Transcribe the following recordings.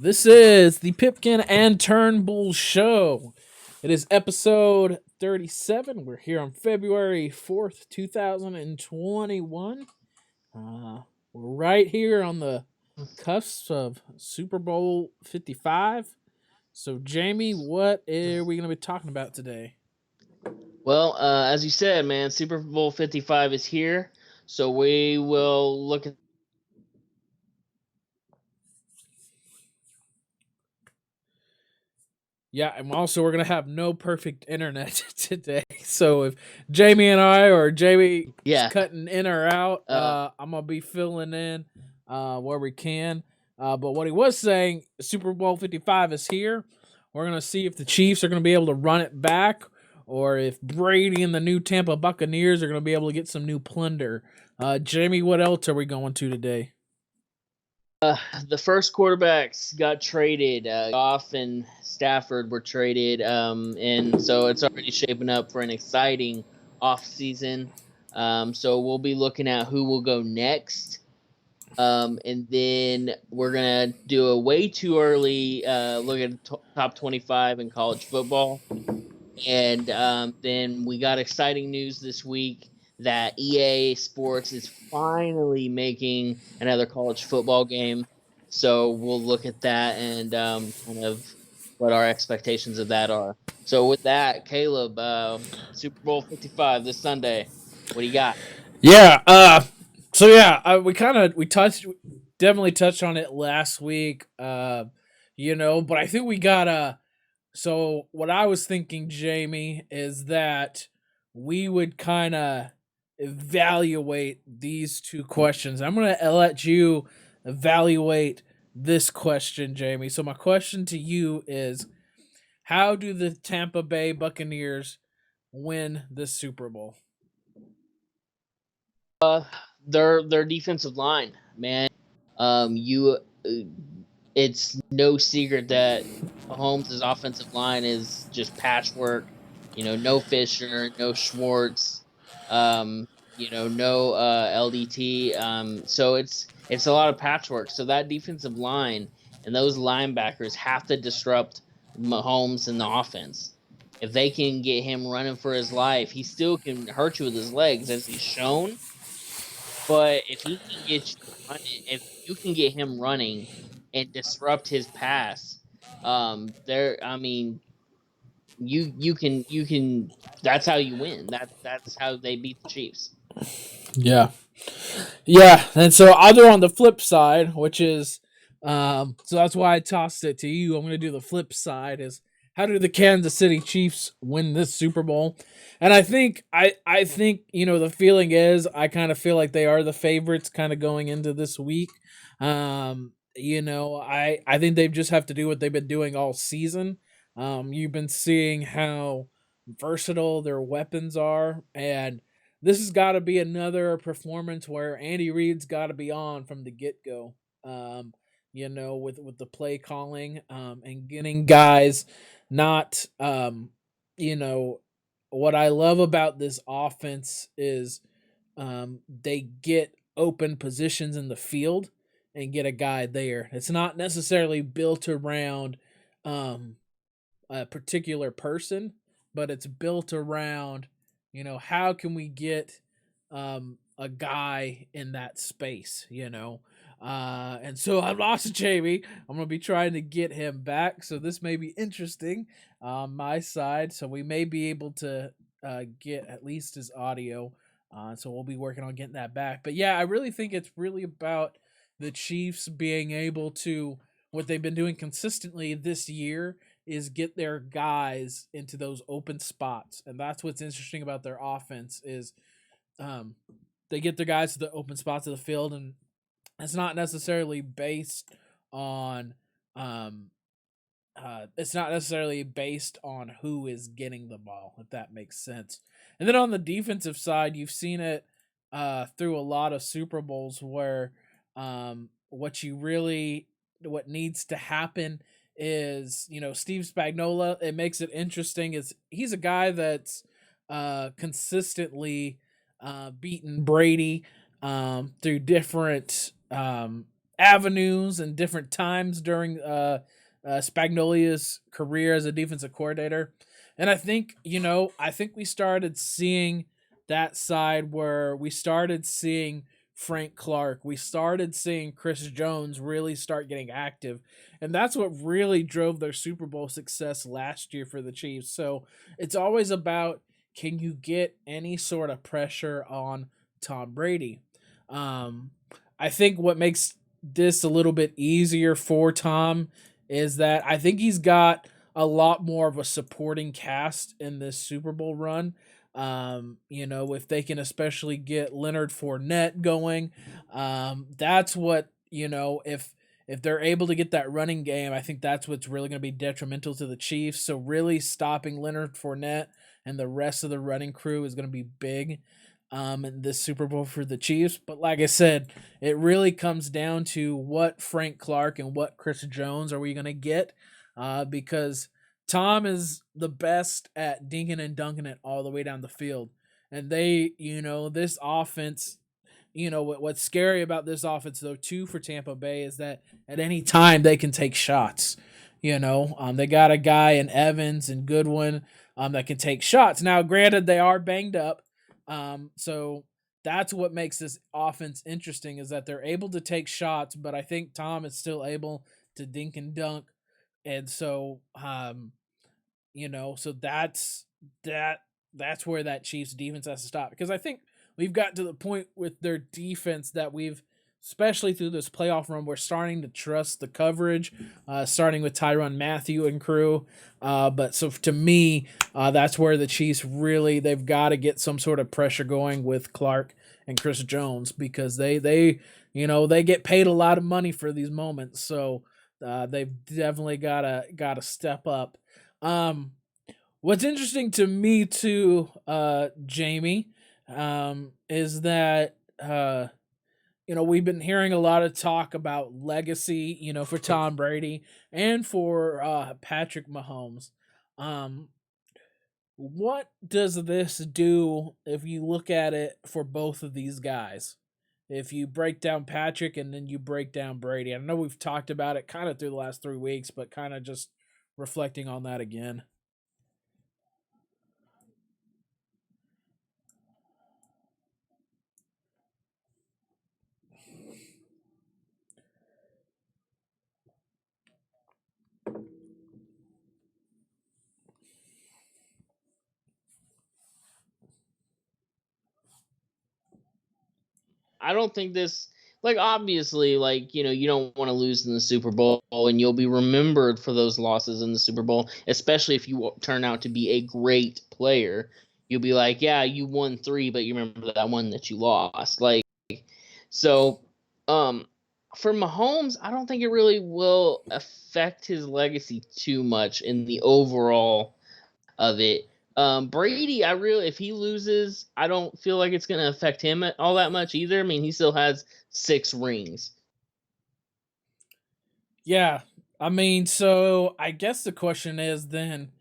This is the Pipkin and Turnbull Show. It is episode 37. We're here on February 4th, 2021. We're right here on the cusp of Super Bowl 55. So, Jamie, what are we going to be talking about today? Well, as you said, man, Super Bowl 55 is here. So we will look at. Yeah, and also we're gonna have no perfect internet today. So if Jamie and I or Jamie is Yeah. cutting in or out, Uh, I'm gonna be filling in where we can. But what he was saying, Super Bowl 55 is here. We're gonna see if the Chiefs are gonna be able to run it back, or if Brady and the new Tampa Buccaneers are gonna be able to get some new plunder. Jamie, what else are we going to today? the first quarterbacks got traded. Goff and Stafford were traded. And so it's already shaping up for an exciting off season. So we'll be looking at who will go next. And then we're gonna do a way too early look at top 25 in college football. And then we got exciting news this week that EA Sports is finally making another college football game. So we'll look at that and kind of what our expectations of that are. So with that, Caleb, Super Bowl 55 this Sunday. What do you got? Yeah. We touched definitely touched on it last week. But I think we gotta. So what I was thinking, Jamie, is that we would kind of evaluate these two questions. I'm gonna let you evaluate this question, Jamie. So my question to you is: how do the Tampa Bay Buccaneers win the Super Bowl? Their defensive line, man. You it's no secret that Mahomes' offensive line is just patchwork. No Fisher, no Schwartz, no LDT. So it's a lot of patchwork. So that defensive line and those linebackers have to disrupt Mahomes and the offense. If they can get him running for his life, he still can hurt you with his legs, as he's shown. But if he can get you running, if you can get him running and disrupt his pass, there, I mean, you can. That's how you win. That's how they beat the Chiefs. Yeah. Yeah, and so I'll do on the flip side, which is, so that's why I tossed it to you. I'm going to do the flip side is how do the Kansas City Chiefs win this Super Bowl? And I think the feeling is I kind of feel like they are the favorites, kind of going into this week. I think they just have to do what they've been doing all season. You've been seeing how versatile their weapons are, and this has got to be another performance where Andy Reid's got to be on from the get go. With the play calling, and getting guys not, you know, what I love about this offense is, they get open positions in the field and get a guy there. It's not necessarily built around, um, a particular person, but it's built around, how can we get a guy in that space, and so I've lost Jamie. I'm gonna be trying to get him back, so this may be interesting on my side. So we may be able to get at least his audio. So we'll be working on getting that back. But yeah, I really think it's really about the Chiefs being able to what they've been doing consistently this year is get their guys into those open spots, and that's what's interesting about their offense is, um, they get their guys to the open spots of the field, and it's not necessarily based on, um, it's not necessarily based on who is getting the ball, if that makes sense. And then on the defensive side, you've seen it through a lot of Super Bowls where, what needs to happen is, Steve Spagnuolo. It makes it interesting. Is he's a guy that's consistently beaten Brady through different avenues and different times during Spagnolia's career as a defensive coordinator. And I think, I think we started seeing that side where we started seeing Frank Clark. We started seeing Chris Jones really start getting active. And that's what really drove their Super Bowl success last year for the Chiefs. So it's always about, can you get any sort of pressure on Tom Brady? Um, I think what makes this a little bit easier for Tom is that I think he's got a lot more of a supporting cast in this Super Bowl run. If they can especially get Leonard Fournette going, that's what, if they're able to get that running game, I think that's what's really going to be detrimental to the Chiefs. So really stopping Leonard Fournette and the rest of the running crew is going to be big in this Super Bowl for the Chiefs. But like I said, it really comes down to what Frank Clark and what Chris Jones are we going to get, because Tom is the best at dinking and dunking it all the way down the field. And this offense, what's scary about this offense though too for Tampa Bay is that at any time they can take shots. They got a guy in Evans and Goodwin that can take shots. Now, granted, they are banged up, so that's what makes this offense interesting is that they're able to take shots, but I think Tom is still able to dink and dunk, and so that that's where that Chiefs defense has to stop because I think we've got to the point with their defense that we've, especially through this playoff run, we're starting to trust the coverage, starting with Tyrann Mathieu and crew. But so to me, that's where the Chiefs really they've got to get some sort of pressure going with Clark and Chris Jones because they get paid a lot of money for these moments, so they've definitely gotta step up. Um, what's interesting to me too, Jamie, is that we've been hearing a lot of talk about legacy, for Tom Brady and for Patrick Mahomes. Um, what does this do if you look at it for both of these guys? If you break down Patrick and then you break down Brady, I know we've talked about it kind of through the last 3 weeks, but kind of just reflecting on that again. I don't think this like obviously you don't want to lose in the Super Bowl and you'll be remembered for those losses in the Super Bowl, especially if you turn out to be a great player. You'll be like, yeah, you won 3, but you remember that one that you lost. So um for Mahomes, I don't think it really will affect his legacy too much in the overall of it. Brady, I really, if he loses, I don't feel like it's going to affect him all that much either. I mean, he still has 6 rings. Yeah. I mean, so I guess the question is then,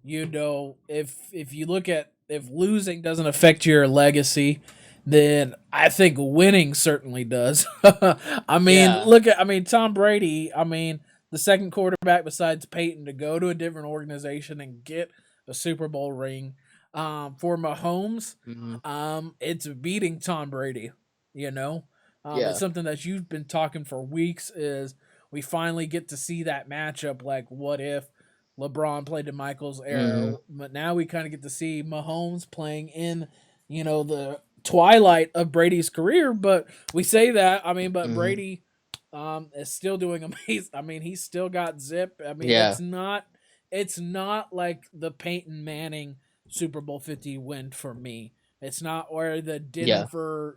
if you look at if losing doesn't affect your legacy, then I think winning certainly does. Yeah. I mean Tom Brady, I mean, the second quarterback besides Peyton to go to a different organization and get a Super Bowl ring. For Mahomes, Hmm. it's beating Tom Brady, you know. It's Yeah. something that you've been talking for weeks is we finally get to see that matchup. Like, what if LeBron played in Michael's era? Hmm. But now we kind of get to see Mahomes playing in, the twilight of Brady's career. But we say that, I mean, but Hmm. Brady is still doing amazing. I mean, he's still got zip. I mean, Yeah. it's not like the Peyton Manning Super Bowl 50 win for me. It's not where the Yeah. Denver,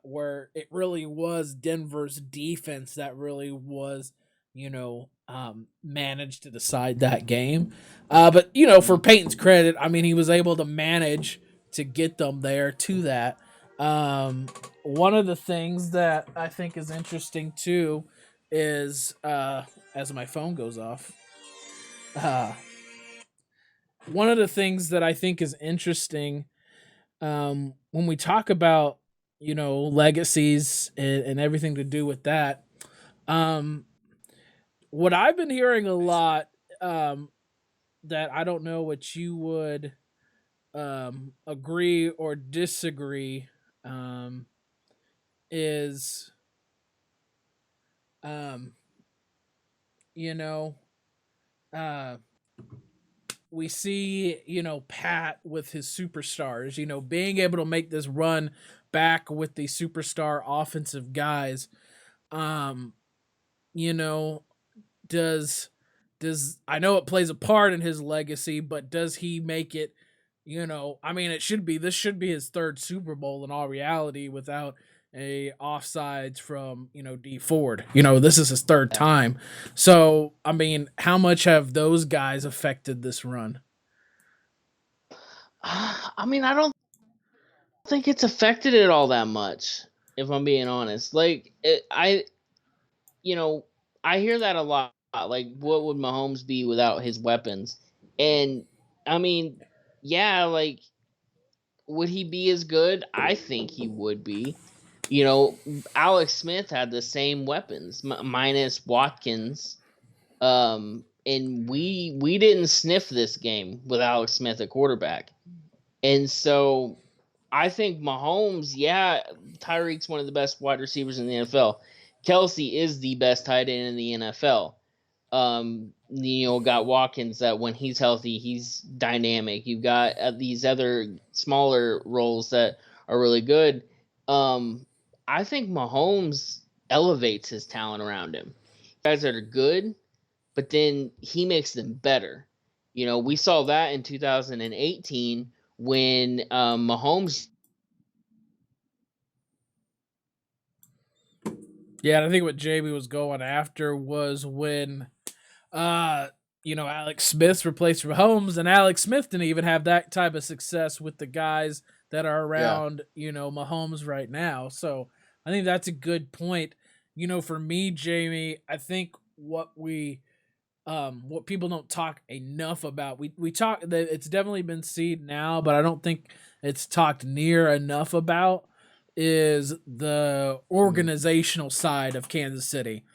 where it really was Denver's defense that really was, managed to decide that game. But for Hmm. Peyton's credit, I mean, he was able to manage to get them there to that. One of the things that I think is interesting too is as my phone goes off. Uh, One of the things that I think is interesting when we talk about legacies and everything to do with that. Um, what I've been hearing a lot, um, that I don't know what you would agree or disagree, is um, you know uh, we see Pat with his superstars, being able to make this run back with the superstar offensive guys. Um, you know, does I know it plays a part in his legacy, but does he make it? I mean, this should be his third Super Bowl in all reality without a offsides from D Ford. This is his third Yeah. time. So I mean, how much have those guys affected this run? I mean, I don't think it's affected it all that much, if I'm being honest. Like, you know, I hear that a lot. Like, what would Mahomes be without his weapons? And I mean, yeah, like, would he be as good? I think he would be. Alex Smith had the same weapons, minus Watkins. And we didn't sniff this game with Alex Smith at quarterback. And so I think Mahomes, yeah, Tyreek's one of the best wide receivers in the NFL. Kelsey is the best tight end in the NFL. Got Watkins that when he's healthy, he's dynamic. You've got these other smaller roles that are really good. Um, I think Mahomes elevates his talent around him. Guys that are good, but then he makes them better. We saw that in 2018 when Mahomes. Yeah, and I think what JB was going after was when uh Alex Smith's replaced Mahomes, and Alex Smith didn't even have that type of success with the guys that are Yeah. around Mahomes right now. So I think that's a good point. For me, Jamie, I think what people don't talk enough about, we talk that it's definitely been seen now, but I don't think it's talked near enough about, is the Mm. organizational side of Kansas City.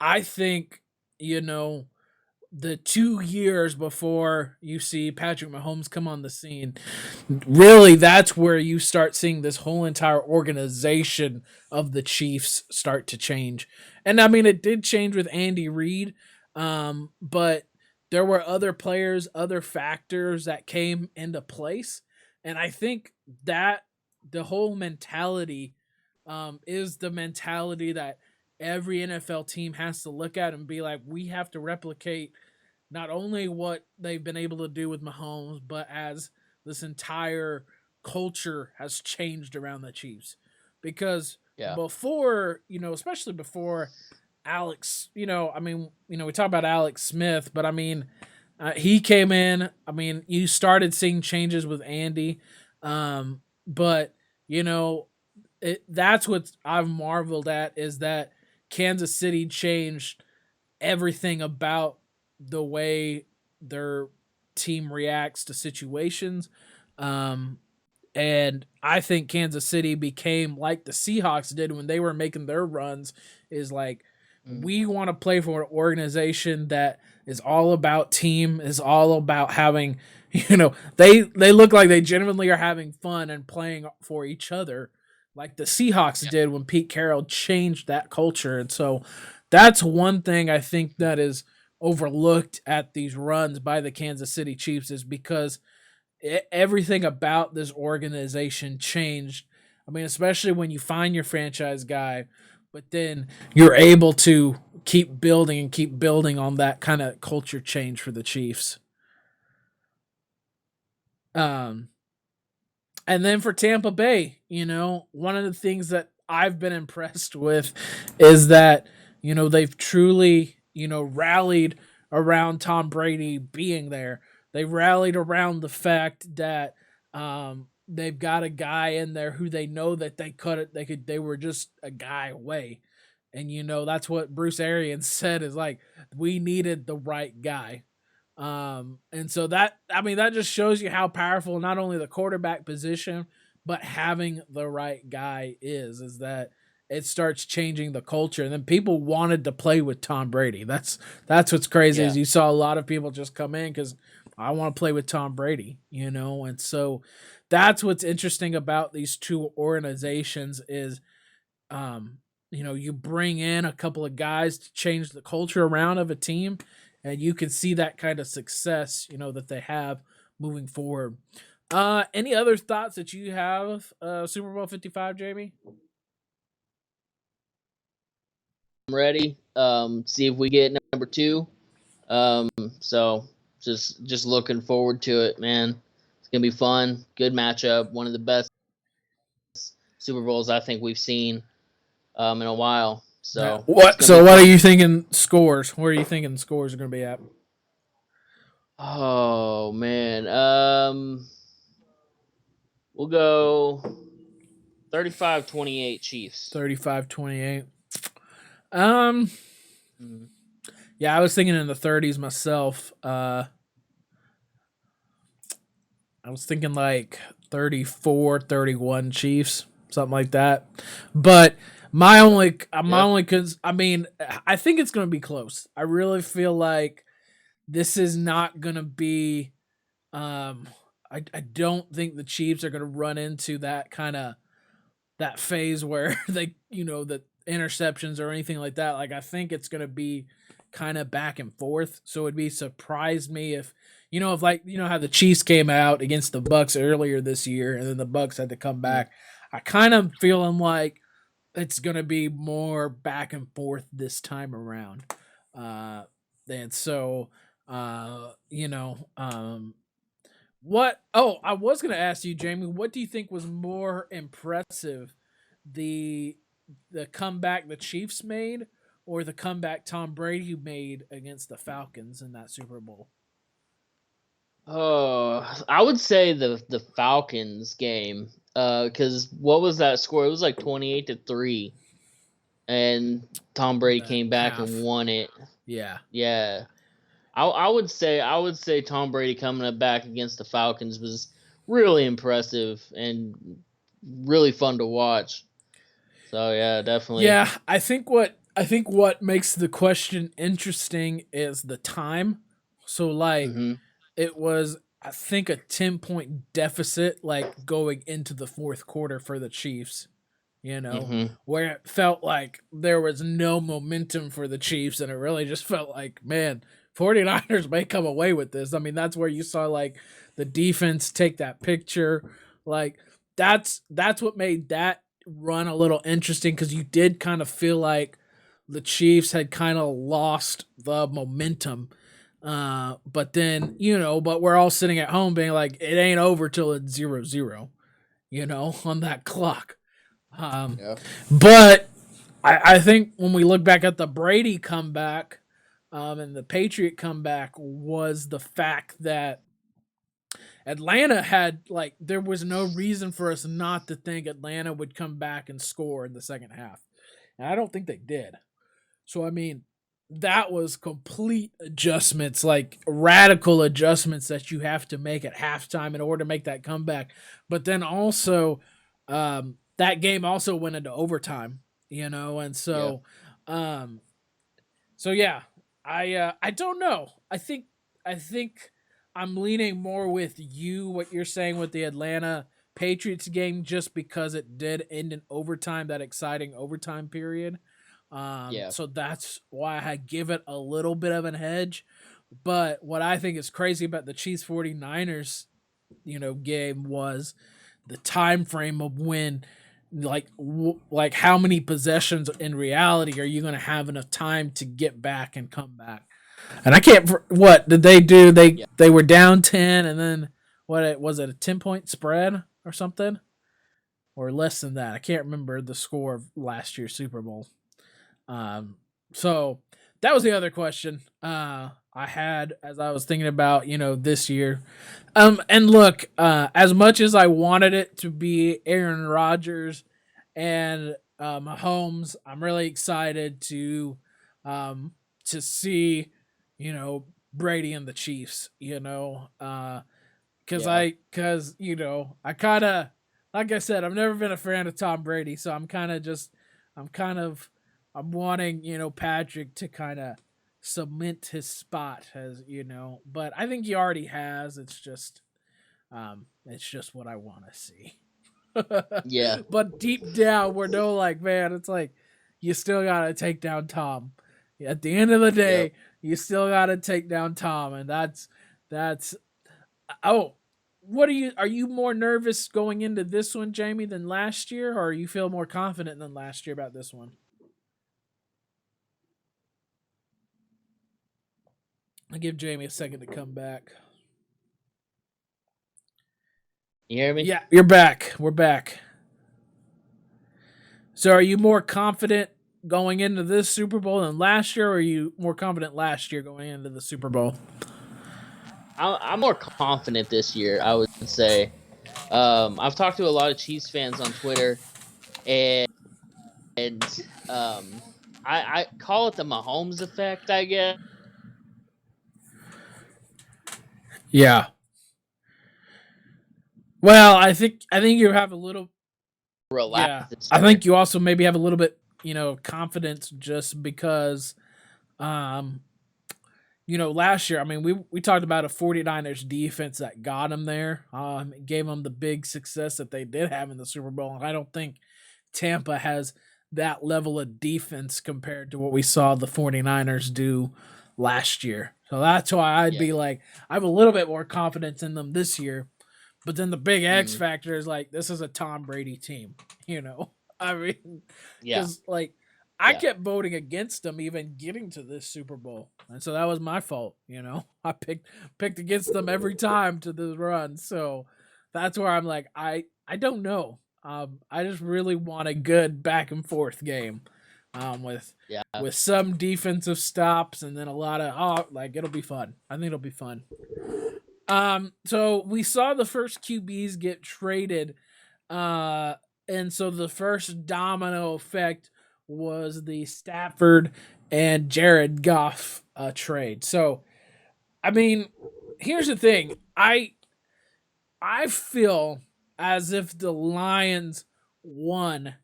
I think you know the 2 years before you see Patrick Mahomes come on the scene, really that's where you start seeing this whole entire organization of the Chiefs start to change. And I mean, it did change with Andy Reid, but there were other players, other factors that came into place. And I think that the whole mentality is the mentality that every NFL team has to look at and be like, we have to replicate not only what they've been able to do with Mahomes, but as this entire culture has changed around the Chiefs. Because Yeah. before, especially before Alex, I mean, we talk about Alex Smith, but I mean, he came in. I mean, you started seeing changes with Andy, but you know, that's what I've marveled at, is that Kansas City changed everything about the way their team reacts to situations. Um, and I think Kansas City became like the Seahawks did when they were making their runs, is like, Mm. we want to play for an organization that is all about team, is all about having, they look like they genuinely are having fun and playing for each other, like the Seahawks Yeah. did when Pete Carroll changed that culture. And so that's one thing I think that is overlooked at these runs by the Kansas City Chiefs, is because everything about this organization changed. I mean, especially when you find your franchise guy, but then you're able to keep building on that kind of culture change for the Chiefs. Um, and then for Tampa Bay, one of the things that I've been impressed with is that, they've truly, rallied around Tom Brady being there. They rallied around the fact that they've got a guy in there who they know that they were just a guy away. And that's what Bruce Arians said, is like, we needed the right guy. And so that, I mean, that just shows you how powerful not only the quarterback position, but having the right guy is that it starts changing the culture, and then people wanted to play with Tom Brady. That's what's crazy is Yeah. you saw a lot of people just come in because I want to play with Tom Brady, and so that's what's interesting about these two organizations is um, you bring in a couple of guys to change the culture around of a team, and you can see that kind of success, that they have moving forward. Any other thoughts that you have, Super Bowl 55, Jamie? I'm ready. See if we get number two. So just looking forward to it, man. It's gonna be fun. Good matchup. One of the best Super Bowls I think we've seen in a while. Yeah. So it's What? gonna be So, what are fun. you thinking scores? Where are you thinking scores are going to be at? Oh man. We'll go 35-28 Chiefs. 35-28. Um, Mhm. yeah, I was thinking in the 30s myself. I was thinking like 34-31 Chiefs, something like that. But my Yeah. only cuz I mean, I think it's going to be close. I really feel like this is not going to be um I don't think the Chiefs are going to run into that kind of that phase where they, the interceptions or anything like that. Like I think it's going to be kind of back and forth. So it'd be surprised me if if like how the Chiefs came out against the Bucks earlier this year and then the Bucks had to come Mm. back. I kind of feeling like it's going to be more back and forth this time around. Uh and so what? Oh, I was going to ask you, Jamie. What do you think was more impressive, the the comeback the Chiefs made, or the comeback Tom Brady made against the Falcons in that Super Bowl? Oh, I would say the Falcons game. Because what was that score? It was like 28-3, and Tom Brady The came back and half. won it. Yeah. Yeah. I would say Tom Brady coming back against the Falcons was really impressive and really fun to watch. So yeah, definitely. Yeah, I think what makes the question interesting is the time. So like Mhm. it was I think a 10-point deficit like going into the fourth quarter for the Chiefs, Mhm. where it felt like there was no momentum for the Chiefs and it really just felt like, man, 49ers may come away with this. I mean, that's where you saw like the defense take that picture. Like that's what made that run a little interesting cuz you did kind of feel like the Chiefs had kind of lost the momentum. But then, but we're all sitting at home being like, it ain't over till it's 0-0, on that clock. Um, Yeah. but I think when we look back at the Brady comeback and the Patriot comeback was the fact that Atlanta had like there was no reason for us not to think Atlanta would come back and score in the second half. And I don't think they did. So I mean, that was complete adjustments, like radical adjustments that you have to make at halftime in order to make that comeback. But then also, that game also went into overtime, and Yeah. um, so yeah, I don't know. I think I'm leaning more with you what you're saying with the Atlanta Patriots game just because it did end in overtime, that exciting overtime period. Yeah. So that's why I give it a little bit of an edge. But what I think is crazy about the Chiefs 49ers, game was the time frame of when like how many possessions in reality are you going to have enough time to get back and come back? And I can't. What did they do? They Yeah. they were down 10, and then what? It was it a 10-point spread or something, or less than that? I can't remember the score of last year's Super Bowl. Um, so that was the other question I had as I was thinking about this year. And look, as much as I wanted it to be Aaron Rodgers and Mahomes, I'm really excited um, to see Brady and the Chiefs. Because Yeah. I kind of like I said, I've never been a fan of Tom Brady, so I'm kind of just, I'm kind of, I'm wanting Patrick to kind of cement his spot as but I think he already has. It's just what I want to see. Yeah. But deep down, we're no like, man, it's like you still gotta take down Tom. At the end of the Yep. day, you still gotta take down Tom, and that's oh. What are you more nervous going into this one, Jamie, than last year, or you feel more confident than last year about this one? I'll give Jamie a second to come back. You hear me? Yeah, you're back. We're back. So are you more confident going into this Super Bowl than last year, or are you more confident last year going into the Super Bowl? I'm more confident this year, I would say. I've talked to a lot of Chiefs fans on Twitter, and um, I call it the Mahomes effect, I guess. Yeah. Well, I think you have a little. Relax Yeah, this I year. think you also maybe have a little bit confidence just because um last year, I mean, we talked about a 49ers defense that got them there, it gave them the big success that they did have in the Super Bowl. And I don't think Tampa has that level of defense compared to what we saw the 49ers do last year. So that's why I'd Yeah. be like, I have a little bit more confidence in them this year. But then the big X Mm, factor is like, this is a Tom Brady team, I mean, yeah. because like I Yeah. kept voting against them even getting to this Super Bowl, and so that was my fault. I picked against them every time to this run, so that's where I'm like, I don't know. I just really want a good back and forth game, with Yeah. some defensive stops and then a lot of like it'll be fun. I think it'll be fun. So we saw the first QBs get traded, uh, and so the first domino effect was the Stafford and Jared Goff trade. So I mean, here's the thing. I feel as if the Lions won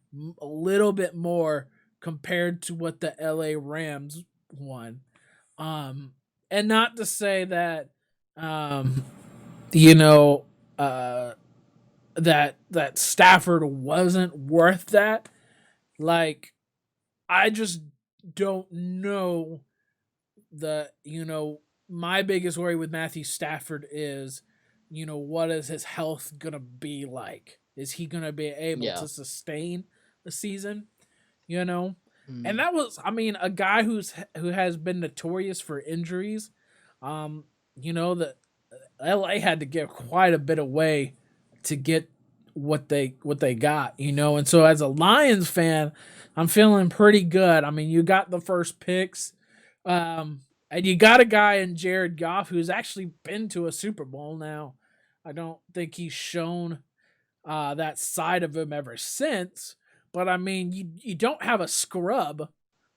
a little bit more compared to what the LA Rams won. Um, and not to say that, um, you know, uh, that Stafford wasn't worth that. Like, I just don't know the my biggest worry with Matthew Stafford is, what is his health gonna be like? Is he gonna be able Yeah. to sustain the season? You know, and Mm, that was, I mean, a guy who has been notorious for injuries. Um, that LA had to give quite a bit away to get what they got, and so as a Lions fan, I'm feeling pretty good. I mean, you got the first picks, and you got a guy in Jared Goff who's actually been to a Super Bowl now. I don't think he's shown that side of him ever since. But I mean, you don't have a scrub.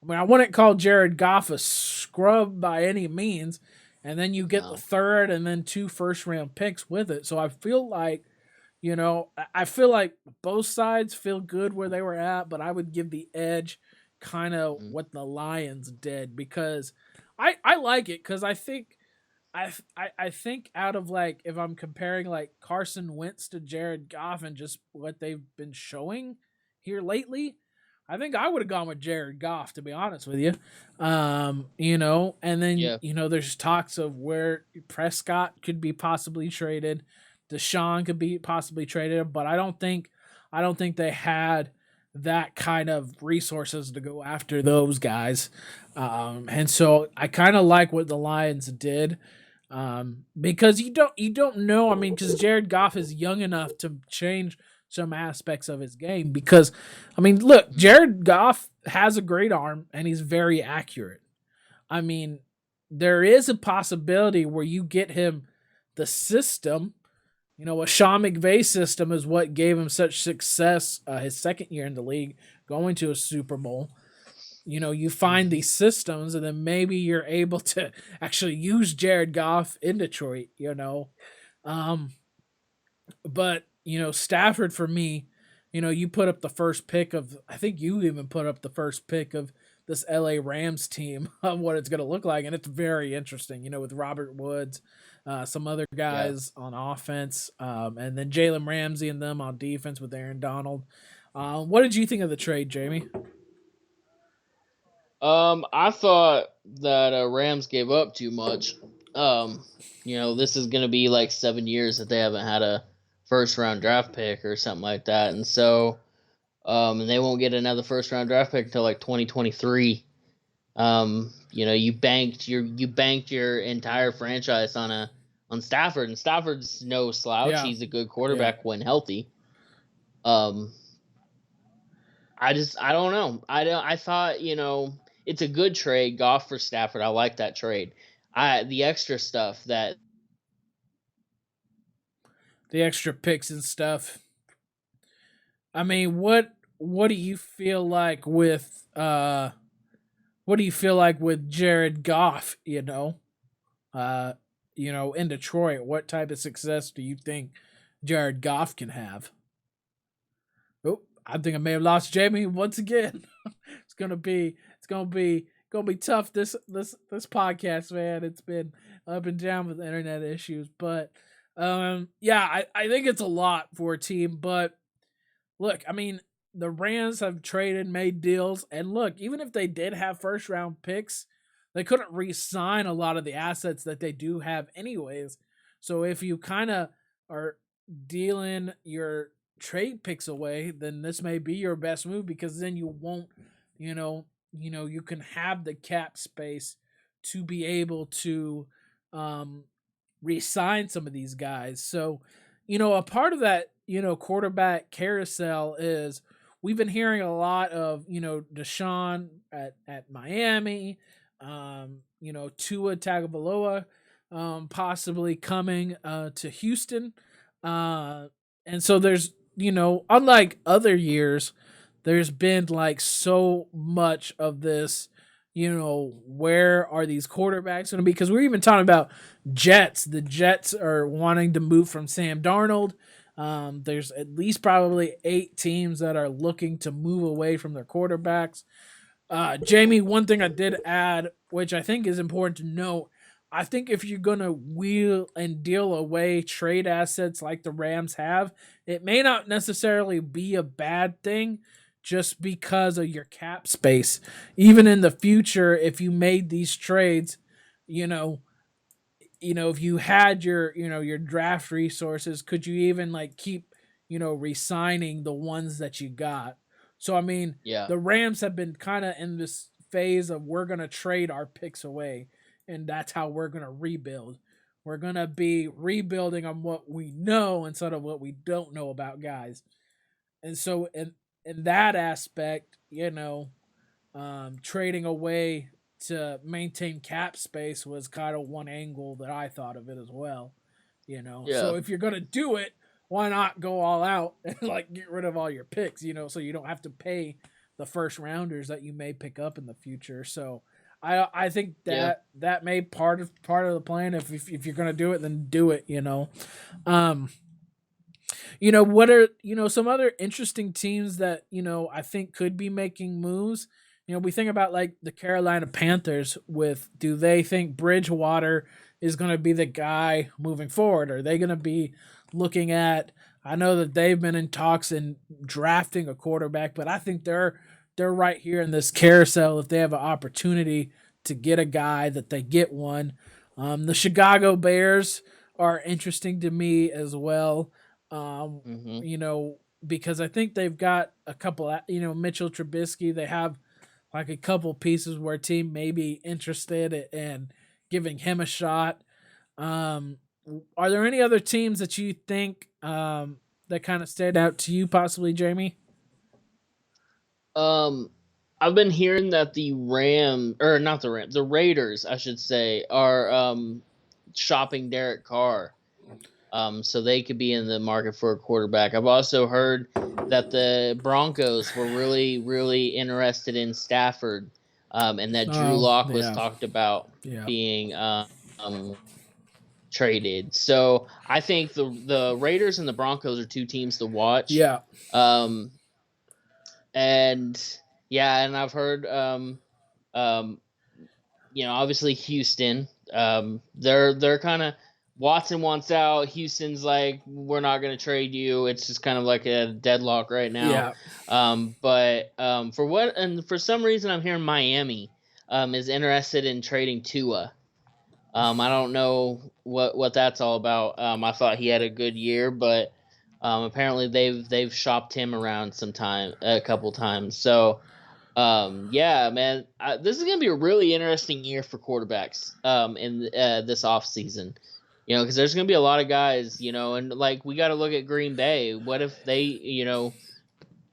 I mean, I wouldn't call Jared Goff a scrub by any means. And then you get the no. third and then two first round picks with it. So I feel like, I feel like both sides feel good where they were at, but I would give the edge kind of Mm, what the Lions did because I like it because I think out of like if I'm comparing like Carson Wentz to Jared Goff and just what they've been showing here lately, I think I would have gone with Jared Goff to be honest with you. And then yeah. there's talks of where Prescott could be possibly traded, Deshaun could be possibly traded, but I don't think they had that kind of resources to go after those guys. And so I kind of like what the Lions did, because you don't know. I mean, because Jared Goff is young enough to change some aspects of his game. Because, I mean, look, Mm, Jared Goff has a great arm and he's very accurate. I mean, there is a possibility where you get him the system. A Sean McVay system is what gave him such success his second year in the league, going to a Super Bowl. You find mhm. these systems, and then maybe you're able to actually use Jared Goff in Detroit. Um, but Stafford for me, you put up the first pick of, I think you even put up the first pick of this LA Rams team of what it's going to look like. And it's very interesting, with Robert Woods, some other Yeah. guys on offense, and then Jalen Ramsey and them on defense with Aaron Donald. What did you think of the trade, Jamie? I thought that Rams gave up too much. Um, this is gonna be like 7 years that they haven't had a first round draft pick or something like that, and so and they won't get another first round draft pick until like 2023. You banked your entire franchise on Stafford, and Stafford's no slouch. Yeah. He's a good Yeah. quarterback when healthy. Um, I don't know. I thought, it's a good trade, Goff for Stafford. I like that trade. I the extra stuff that The extra picks and stuff. I mean, what do you feel like with Jared Goff, Uh in Detroit, what type of success do you think Jared Goff can have? Oh, I think I may have lost Jamie once again. it's gonna be tough this podcast, man. It's been up and down with internet issues, but yeah, I think it's a lot for a team, but look, I mean, the Rams have traded, made deals, and look, even if they did have first round picks, they couldn't re-sign a lot of the assets that they do have anyways. So if you kind of are dealing your trade picks away, then this may be your best move because then you won't, you can have the cap space to be able to um re-sign some of these guys. So, a part of that, quarterback carousel is we've been hearing a lot of, Deshaun at Miami, Tua Tagovailoa, possibly coming to Houston. Uh, and so there's, unlike other years, there's been like so much of this, where are these quarterbacks going to be? Because we're even talking about Jets. The Jets are wanting to move from Sam Darnold. There's at least probably 8 teams that are looking to move away from their quarterbacks. Jamie, one thing I did add, which I think is important to note, I think if you're gonna wheel and deal away trade assets like the Rams have, it may not necessarily be a bad thing just because of your cap space. Even in the future, if you made these trades, you know, if you had your draft resources, could you even like keep, resigning the ones that you got? So I mean, yeah. the Rams have been kind of in this phase of we're gonna trade our picks away, and that's how we're gonna rebuild. We're gonna be rebuilding on what we know instead of what we don't know about guys. And so in that aspect, trading away to maintain cap space was kind of one angle that I thought of it as well. So Yeah. if you're gonna do it, why not go all out and like get rid of all your picks? So you don't have to pay the first rounders that you may pick up in the future. So I think Yeah. that may part of the plan. If you're gonna do it, then do it. Um, what are some other interesting teams that I think could be making moves. We think about like the Carolina Panthers. With do they think Bridgewater is going to be the guy moving forward? Are they going to be looking at? I know that they've been in talks and drafting a quarterback, but I think they're right here in this carousel. If they have an opportunity to get a guy, that they get one. The Chicago Bears are interesting to me as well. Um, Mhm. because I think they've got a couple, Mitchell Trubisky. They have like a couple pieces where a team may be interested in giving him a shot. Um, are there any other teams that you think that kind of stand out to you, possibly, Jamie? Um, I've been hearing that the Ram or not the Rams, the Raiders, I should say, are shopping Derek Carr. So they could be in the market for a quarterback. I've also heard that the Broncos were really, really interested in Stafford, and that Drew Oh, Lock was yeah, talked about yeah. being traded. So I think the Raiders and the Broncos are two teams to watch. Yeah. Um, and yeah, and I've heard um, obviously Houston. They're kind of Watson wants out. Houston's like, we're not going to trade you. It's just kind of like a deadlock right now. Yeah. But for some reason, I'm hearing Miami is interested in trading Tua. I don't know what that's all about. I thought he had a good year, but apparently they've shopped him around a couple times. So yeah, man, this is gonna be a really interesting year for quarterbacks. In this off season, because there's gonna be a lot of guys, and like we got to look at Green Bay. What if they,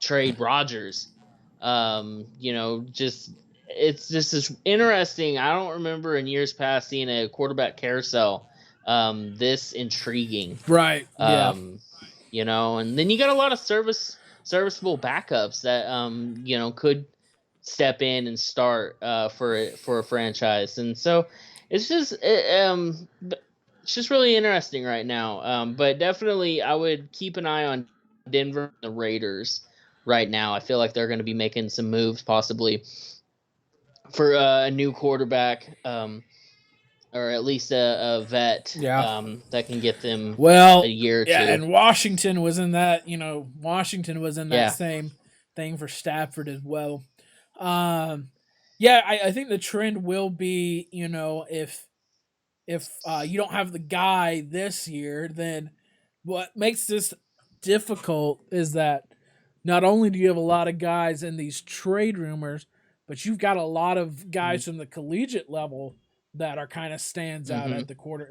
trade Rodgers? Just it's just this interesting. I don't remember in years past seeing a quarterback carousel this intriguing. Right. Yeah. And then you got a lot of serviceable backups that could step in and start for a franchise, and so it's just it's just really interesting right now. But definitely, I would keep an eye on Denver and the Raiders right now. I feel like they're going to be making some moves, possibly for a new quarterback, or at least a vet Yeah. that can get them a Well, year or yeah, two. and Washington was in that, Washington was in that Yeah. same thing for Stafford as well. Um, yeah, I think the trend will be, if you don't have the guy this year, then what makes this difficult is that not only do you have a lot of guys in these trade rumors, but you've got a lot of guys from the collegiate level that are kind of stands out Mm-hmm. at the quarter.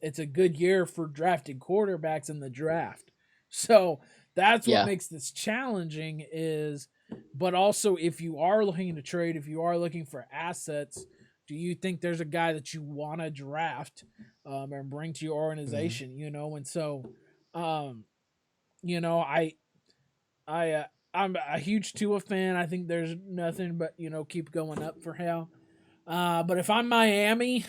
It's a good year for drafting quarterbacks in the draft. So that's what Yeah. makes this challenging is but also if you are looking to trade, if you are looking for assets, do you think there's a guy that you want to draft and bring to your Mm-hmm. organization? And so, um, you know, I I I'm a huge Tua fan. I think there's nothing but keep going up for him. But if I'm Miami,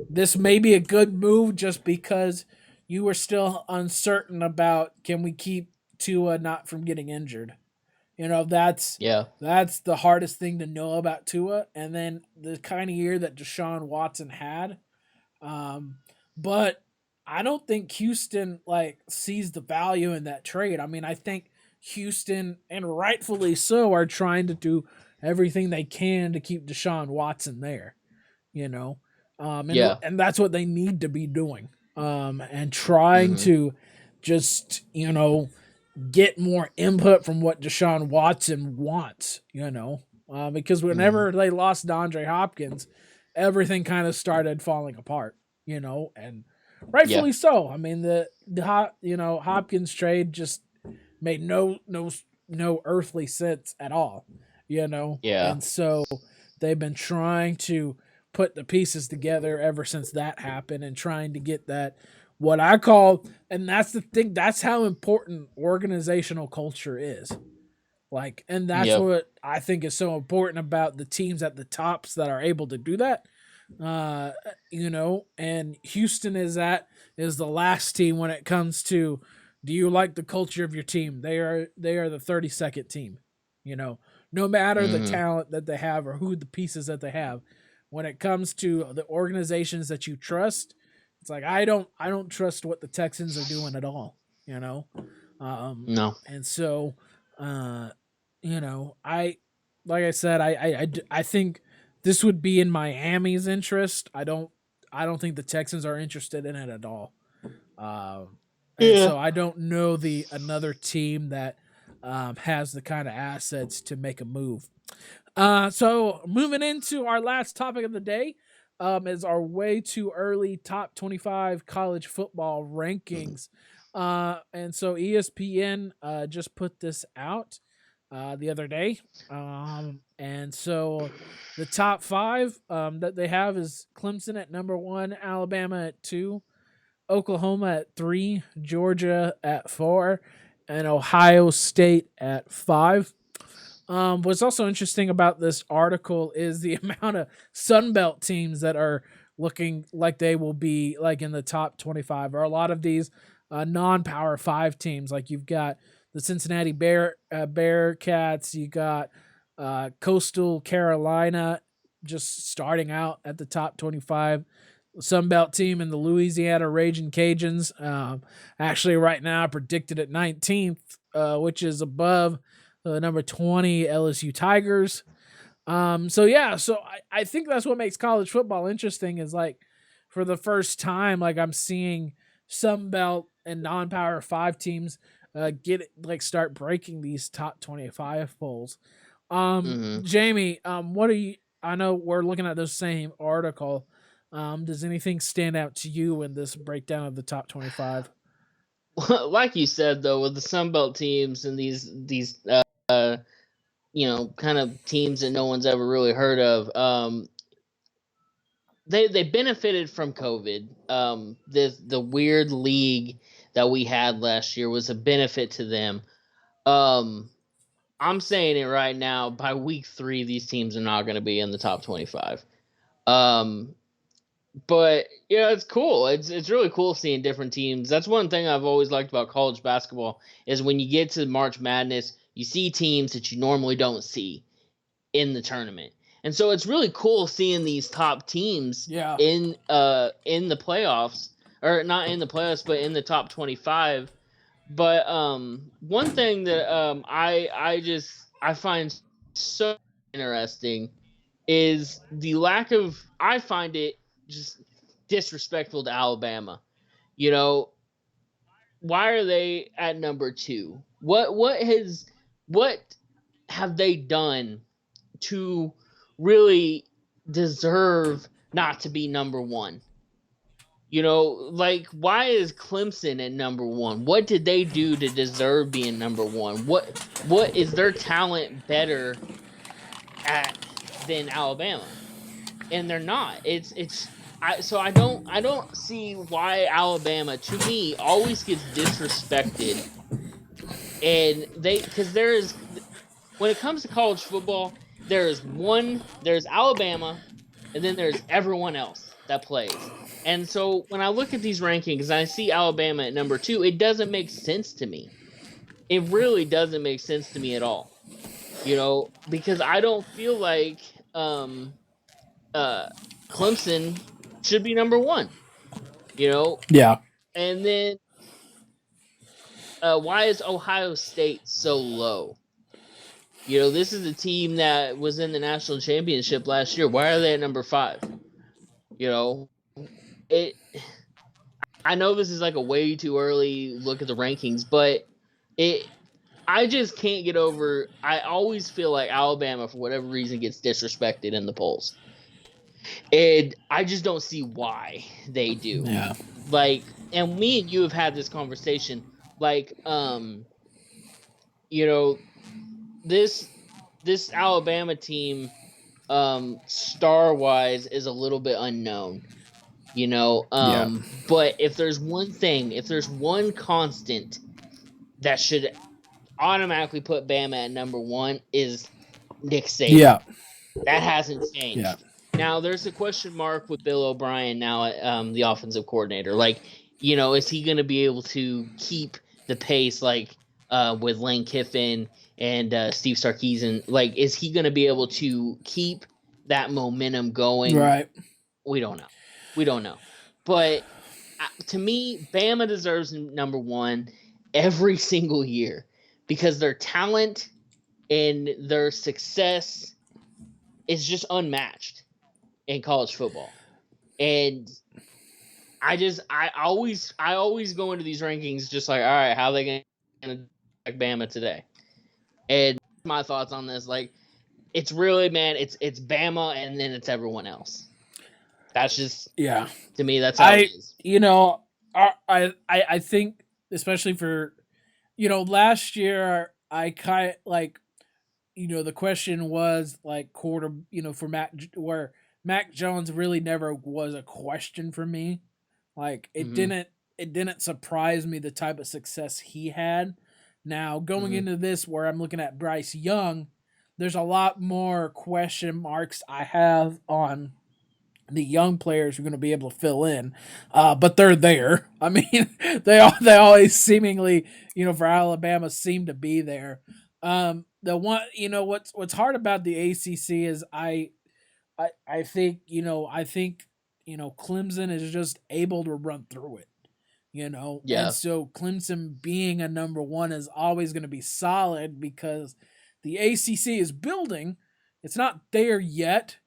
this may be a good move just because you were still uncertain about can we keep Tua not from getting injured. That's Yeah. that's the hardest thing to know about Tua, and then the kind of year that Deshaun Watson had. Um, but I don't think Houston sees the value in that trade. I mean, I think Houston, and rightfully so, are trying to do everything they can to keep Deshaun Watson there. You know, and Yeah. and that's what they need to be doing. And trying Mm-hmm. to just get more input from what Deshaun Watson wants, because Mm-hmm. whenever they lost DeAndre Hopkins, everything kind of started falling apart, and Yeah. rightfully so. I mean, the Hopkins trade just made no earthly sense at all, Yeah. and so they've been trying to put the pieces together ever since that happened and trying to get that what I call, and that's the thing, that's how important organizational culture is. And that's Yep. what I think is so important about the teams at the tops that are able to do that. Uh, and Houston is the last team when it comes to do you like the culture of your team? They are the 32nd team. No matter the Mm-hmm. talent that they have or who the pieces that they have, when it comes to the organizations that you trust, it's like I don't trust what the Texans are doing at all. You know, No. and so uh, I like I said, I think this would be in Miami's interest. I don't think the Texans are interested in it at all. Um, and Yeah. so I don't know the another team that has the kind of assets to make a move. So moving into our last topic of the day, is our way too early top 25 college football rankings. And so ESPN just put this out the other day. And so the top five that they have is Clemson at number one, Alabama at two, Oklahoma at three, Georgia at four, and Ohio State at five. What's also interesting about this article is the amount of Sunbelt teams that are looking like they will be like in the top 25, or a lot of these non-power 5 teams. Like you've got the Cincinnati Bearcats, you got Coastal Carolina just starting out at the top 25. Sunbelt team in the Louisiana Raging Cajuns, actually right now predicted at 19th, which is above number 20 LSU Tigers. So I think that's what makes college football interesting is like for the first time, like I'm seeing Sunbelt and non-power 5 teams start breaking these top 25 polls. Hmm. Jamie, what are you? I know we're looking at the same article. Does anything stand out to you in this breakdown of the top 25? Like you said though, with the Sun Belt teams and these kind of teams that no one's ever really heard of, they benefited from COVID. The weird league that we had last year was a benefit to them. Um, I'm saying it right now. By week 3, these teams are not going to be in the top 25. Um, but it's cool. It's really cool seeing different teams. That's one thing I've always liked about college basketball is when you get to March Madness, you see teams that you normally don't see in the tournament. And so it's really cool seeing these top teams Yeah. in the playoffs, or not in the playoffs but in the top 25. But one thing that I find so interesting is the lack of, I find it just disrespectful to Alabama. You know, why are they at number 2? What have they done to really deserve not to be number 1? Like, why is Clemson at number 1? What did they do to deserve being number 1? What is their talent better at than Alabama? And they're not. I don't see why Alabama, to me, always gets disrespected. And because there is, when it comes to college football, there's Alabama, and then there's everyone else that plays. And so when I look at these rankings and I see Alabama at number 2, it doesn't make sense to me. It really doesn't make sense to me at all. Because I don't feel like uh, Clemson should be number 1. You know, Yeah. and then why is Ohio State so low? This is a team that was in the national championship last year. Why are they at number 5? You know, it. I know this is like a way too early look at the rankings, but it. I just can't get over. I always feel like Alabama, for whatever reason, gets disrespected in the polls, and I just don't see why they do. Yeah. Like, and me and you have had this conversation. Like, you know, this Alabama team, star wise, is a little bit unknown. Yeah. But if there's one constant that should automatically put Bama at number 1, is Nick Saban. Yeah. That hasn't Yeah. changed. Now there's a question mark with Bill O'Brien now, the offensive coordinator. Like, is he going to be able to keep the pace like with Lane Kiffin and Steve Sarkisian? Like, is he going to be able to keep that momentum going? Right. We don't know. We don't know. But to me, Bama deserves number 1 every single year because their talent and their success is just unmatched in college football. And I always go into these rankings just like, all right, how are they going to like Bama today? And my thoughts on this, like, it's really, man, it's Bama and then it's everyone else. That's just, Yeah. to me, that's how it I is. you know I think especially for last year I kind like the question was like quarter for where Mac Jones really never was a question for me. Like Mm-hmm. it didn't surprise me the type of success he had. Now going Mm-hmm. into this where I'm looking at Bryce Young, there's a lot more question marks I have on the young players are going to be able to fill in, but they're there. I mean, they always seemingly, for Alabama seem to be there. The one, what's hard about the ACC is I think Clemson is just able to run through it. And Yeah. so Clemson being a number one is always going to be solid because the ACC is building. It's not there yet.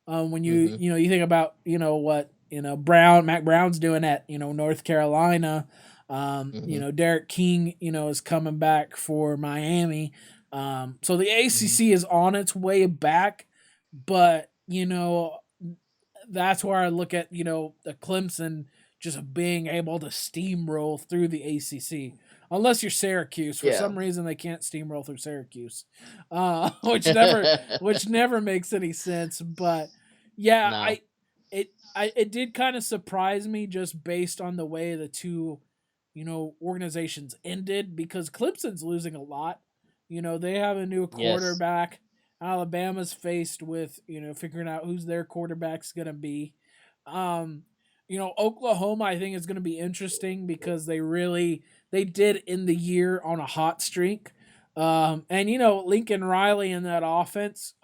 When you Mhm. you think about what Mac Brown's doing at North Carolina. Mhm. Derek King is coming back for Miami. So the Mhm. ACC is on its way back, but that's where I look at the Clemson just being able to steamroll through the ACC. Unless you're Syracuse, for Yeah. some reason they can't steamroll through Syracuse, which never makes any sense. But yeah, No. it did kind of surprise me just based on the way the two organizations ended because Clemson's losing a lot. They have a new Yes. quarterback. Alabama's faced with figuring out who's their quarterback's gonna be. Um, Oklahoma I think is gonna be interesting because they did end the year on a hot streak. And Lincoln Riley in that offense,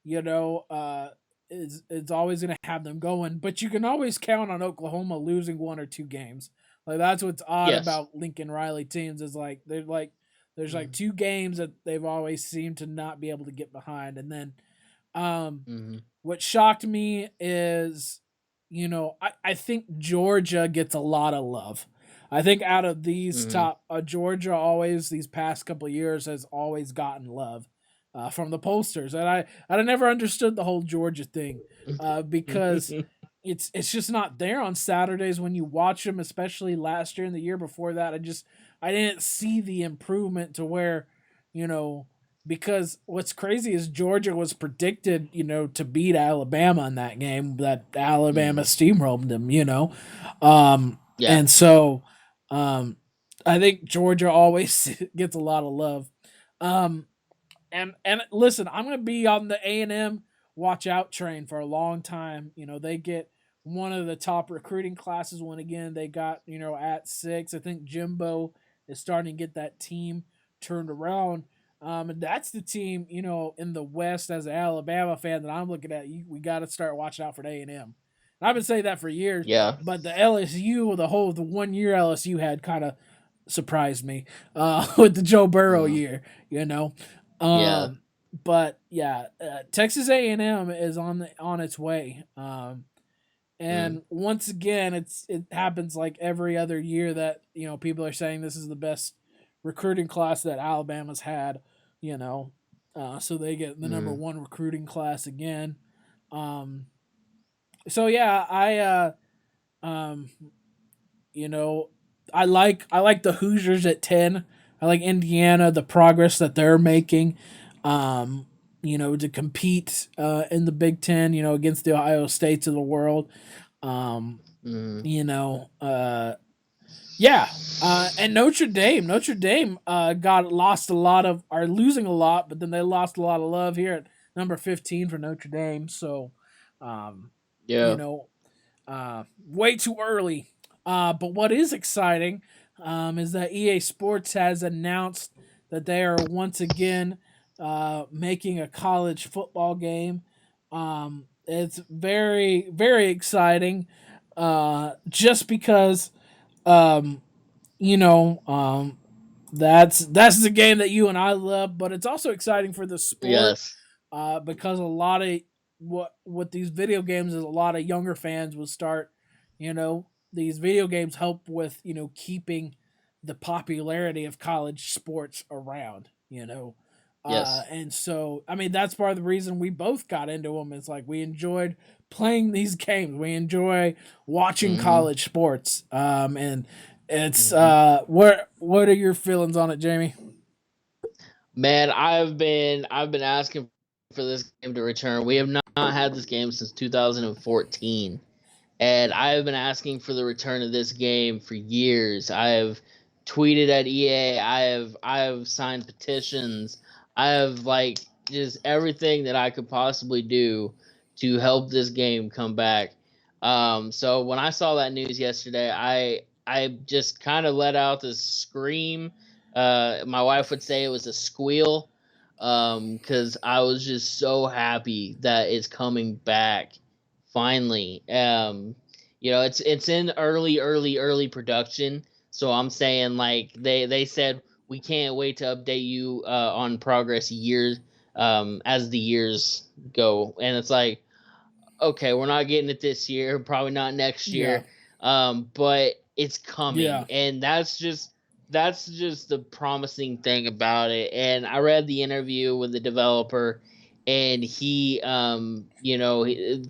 you know, uh, is always gonna have them going. But you can always count on Oklahoma losing one or two games. Like that's what's odd Yes. about Lincoln Riley teams is like there's like Mhm. two games that they've always seemed to not be able to get behind. And then um Mhm. what shocked me is I think Georgia gets a lot of love. I think out of these Mhm. top Georgia always these past couple of years has always gotten love from the posters. And I never understood the whole Georgia thing because it's just not there on Saturdays when you watch them, especially last year and the year before that. I didn't see the improvement to where, you know, because what's crazy is Georgia was predicted, to beat Alabama in that game that Alabama Mhm. steamrolled them. Yeah. And so I think Georgia always gets a lot of love. Um, and listen, I'm gonna be on the A&M watch out train for a long time. They get one of the top recruiting classes when again they got at 6. I think Jimbo is starting to get that team turned around. And that's the team in the West as an Alabama fan that I'm looking at. We got to start watching out for A&M. I've been saying that for years, Yeah. but the 1 year LSU had kind of surprised me with the Joe Burrow Mhm. year. You know, Yeah. but yeah, Texas A&M is on its way. Mhm. And once again, it happens like every other year that people are saying this is the best recruiting class that Alabama's had. You know, so they get the number Mhm. one recruiting class again. Um, so yeah, um, you know, I like the Hoosiers at 10. I like Indiana, the progress that they're making. Um, to compete in the Big Ten, against the Ohio States of the world. Um, Mhm. you know, yeah. And Notre Dame got lost a lot of are losing a lot, but then they lost a lot of love here at number 15 for Notre Dame. So, um, you Yeah. know, way too early. But what is exciting is that EA Sports has announced that they are once again making a college football game. It's very, very exciting just because, um, you know, um, that's the game that you and I love, but it's also exciting for the sport Yes. because a lot of what these video games is a lot of younger fans will start. These video games help with keeping the popularity of college sports around. Yes. And so I mean that's part of the reason we both got into them. It's like we enjoyed playing these games. We enjoy watching Mhm. college sports. And it's Mhm. what are your feelings on it, Jamie? Man, I've been asking for this game to return. We have not had this game since 2014. And I have been asking for the return of this game for years. I have tweeted at EA. I have signed petitions. I have like just everything that I could possibly do to help this game come back. So when I saw that news yesterday, I just kind of let out this scream. My wife would say it was a squeal, because I was just so happy that it's coming back finally. It's in early production, so I'm saying like they said we can't wait to update you on progress years as the years go, and it's like okay, we're not getting it this year, probably not next Yeah. year, but it's Yeah. coming, and that's just the promising thing about it. And I read the interview with the developer, and he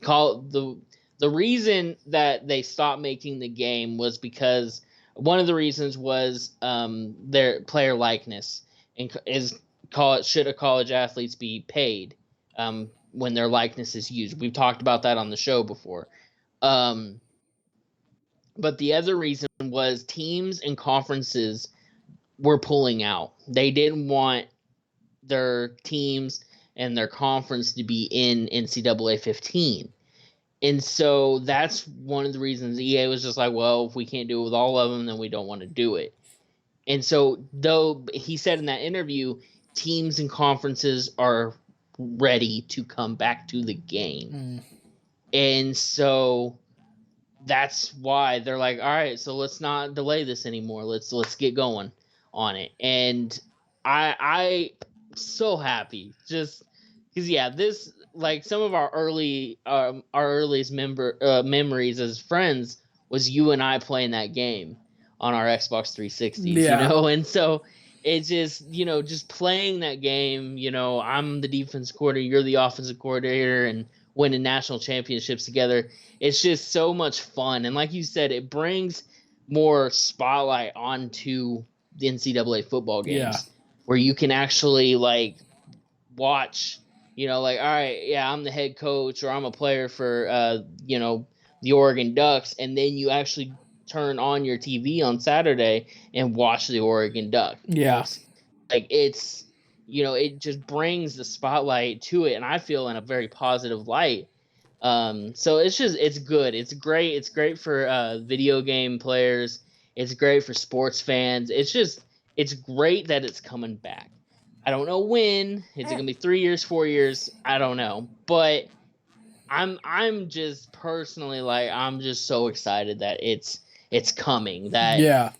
called the reason that they stopped making the game was because one of the reasons was their player likeness, and is college should a college athletes be paid when their likeness is used. We've talked about that on the show before. Um, but the other reason was teams and conferences were pulling out. They didn't want their teams and their conference to be in NCAA 15. And so that's one of the reasons EA was just like, well, if we can't do it with all of them, then we don't want to do it. And so, though he said in that interview, teams and conferences are ready to come back to the game. Mm. And so that's why they're like, all right, so let's not delay this anymore. Let's get going on it. And I so happy just because yeah, this like some of our earliest memories as friends was you and I playing that game on our Xbox 360s, Yeah. and so it's just just playing that game. I'm the defense coordinator, you're the offensive coordinator, and winning national championships together. It's just so much fun, and like you said, it brings more spotlight onto the NCAA football Yeah. games where you can actually like watch, like, all right, yeah, I'm the head coach or I'm a player for the Oregon Ducks, and then you actually turn on your TV on Saturday and watch the Oregon Yeah. Ducks. Like it just brings the spotlight to it, and I feel in a very positive light. So it's good. It's great. It's great for video game players. It's great for sports fans. It's great that it's coming back. I don't know when. Is it gonna be 3 years, 4 years? I don't know. But I'm just personally like I'm just so excited that it's coming. That Yeah.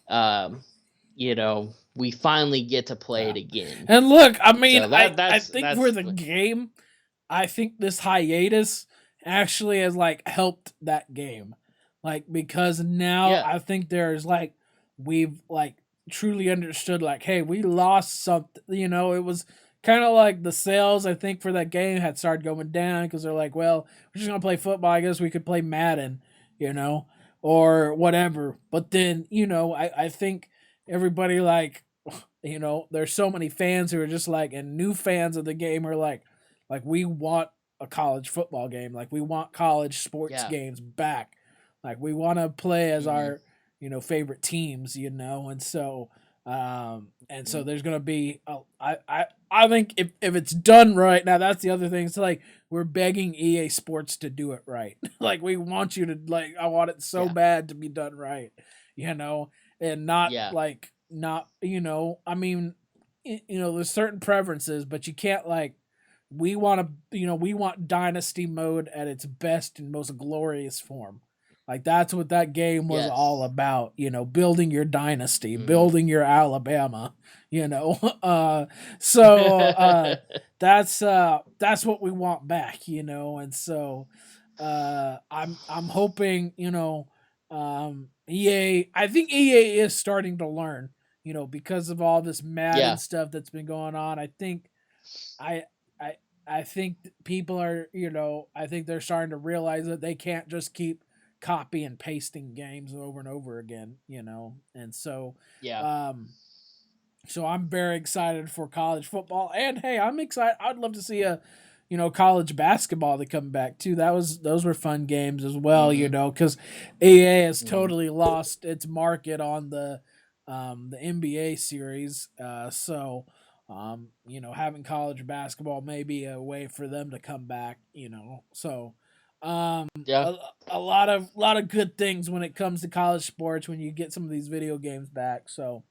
we finally get to play Yeah. it again. And look, I mean, So I that's think for that's the game, I think this hiatus actually has like helped that game. Like because now yeah. I think there's like we've like truly understood like hey, we lost something, it was kind of like the sales I think for that game had started going down because they're like, well, we're just going to play football, I guess we could play Madden, you know, or whatever. But then, I think everybody like there's so many fans who are just like and new fans of the game are like we want a college football game, like we want college sports Yeah. games back, like we want to play as Hmm. our favorite teams, and so Hmm. there's gonna be I think if it's done right now, that's the other thing, it's like we're begging EA Sports to do it right. Like we want you to, like, I want it so Yeah. bad to be done right, and not Yeah. like not I mean there's certain preferences, but you can't like we want to we want dynasty mode at its best and most glorious form. Like that's what that game was all Yes. about, building your dynasty, Hmm. building your Alabama, you know. So that's what we want back, and so I'm hoping, EA, I think EA is starting to learn, because of all this Madden Yeah. stuff that's been going on. I I I think people are, I think they're starting to realize that they can't just keep copy and pasting games over and over again, And Yeah. um so I'm very excited for college football, and hey, I'm excited. I'd love to see a college basketball to come back too. Those were fun games as well, Hmm. because EA has Hmm. totally lost its market on the NBA series. So Having college basketball may be a way for them to come back. So um, Yeah. a lot of good things when it comes to college sports when you get some of these video games back. So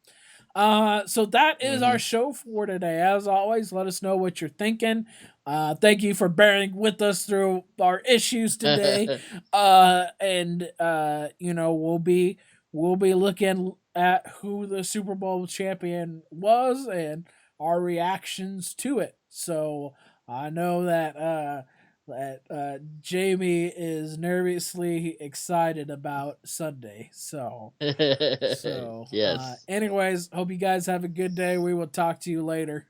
that is our Hmm. show for today. As always, let us know what you're thinking. Thank you for bearing with us through our issues today. And we'll be looking at who the Super Bowl champion was and our reactions to it. So I know that Jamie is nervously excited about Sunday. So, Yes. anyways, hope you guys have a good day. We will talk to you later.